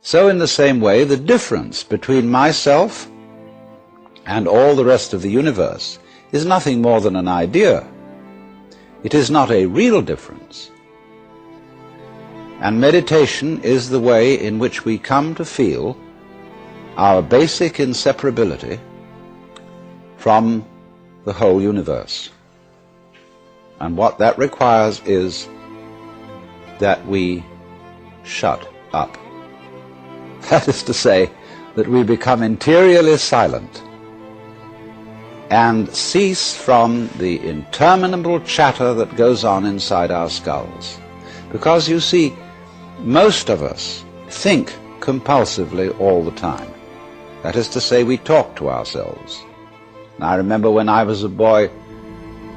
So in the same way, the difference between myself and all the rest of the universe is nothing more than an idea. It is not a real difference. And meditation is the way in which we come to feel our basic inseparability from the whole universe. And what that requires is that we shut up. That is to say, that we become interiorly silent and cease from the interminable chatter that goes on inside our skulls. Because you see, most of us think compulsively all the time. That is to say, we talk to ourselves. And I remember when I was a boy,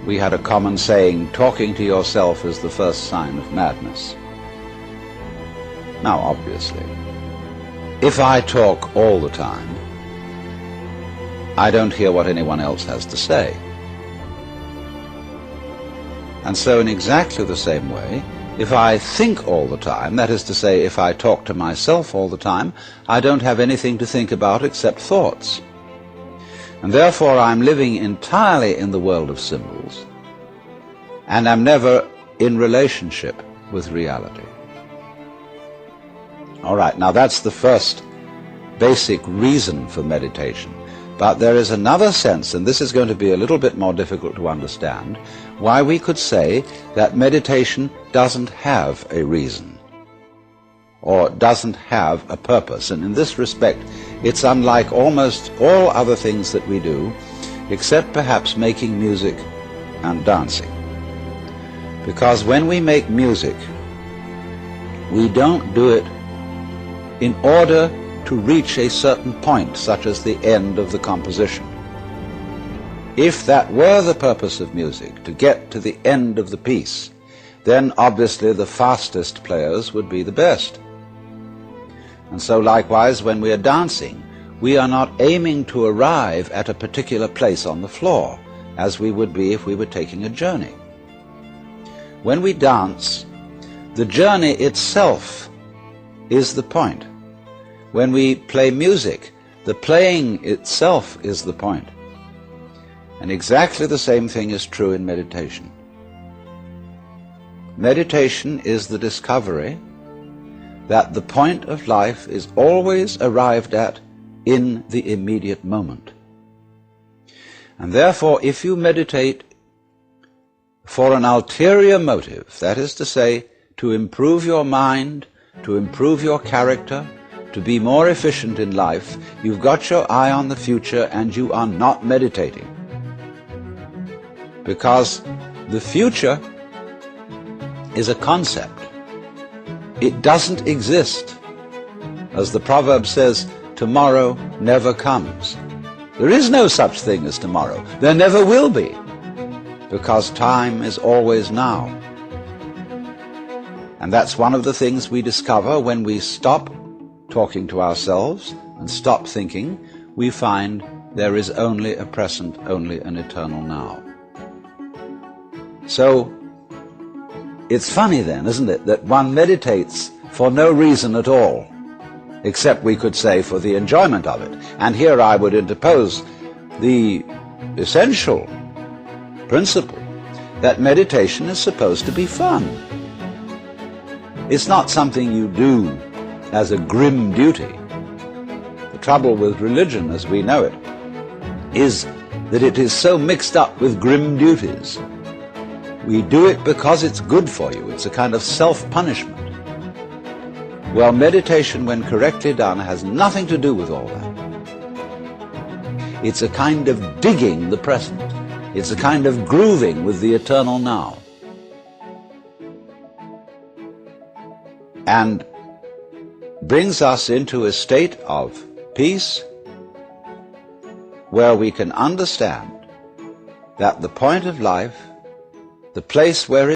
we had a common saying, talking to yourself is the first sign of madness. Now, obviously, if I talk all the time, I don't hear what anyone else has to say. And so in exactly the same way, if I think all the time, that is to say, if I talk to myself all the time, I don't have anything to think about except thoughts. And therefore I'm living entirely in the world of symbols, and I'm never in relationship with reality. All right, now that's the first basic reason for meditation. But there is another sense, and this is going to be a little bit more difficult to understand, why we could say that meditation doesn't have a reason or doesn't have a purpose. And in this respect, it's unlike almost all other things that we do, except perhaps making music and dancing. Because when we make music, we don't do it in order to reach a certain point, such as the end of the composition. If that were the purpose of music, to get to the end of the piece, then obviously the fastest players would be the best. And so likewise, when we are dancing, we are not aiming to arrive at a particular place on the floor, as we would be if we were taking a journey. When we dance, the journey itself is the point. When we play music, the playing itself is the point. And exactly the same thing is true in meditation. Meditation is the discovery that the point of life is always arrived at in the immediate moment. And therefore, if you meditate for an ulterior motive, that is to say, to improve your mind, to improve your character, to be more efficient in life, you've got your eye on the future and you are not meditating. Because the future is a concept. It doesn't exist. As the proverb says, tomorrow never comes. There is no such thing as tomorrow. There never will be. Because time is always now. And that's one of the things we discover when we stop talking to ourselves and stop thinking. We find there is only a present, only an eternal now. So it's funny then, isn't it, that one meditates for no reason at all, except we could say for the enjoyment of it. And here I would interpose the essential principle that meditation is supposed to be fun. It's not something you do as a grim duty. The trouble with religion as we know it is that it is so mixed up with grim duties. We do it because it's good for you. It's a kind of self-punishment. Well, meditation, when correctly done, has nothing to do with all that. It's a kind of digging the present. It's a kind of grooving with the eternal now. And brings us into a state of peace where we can understand that the point of life, the place where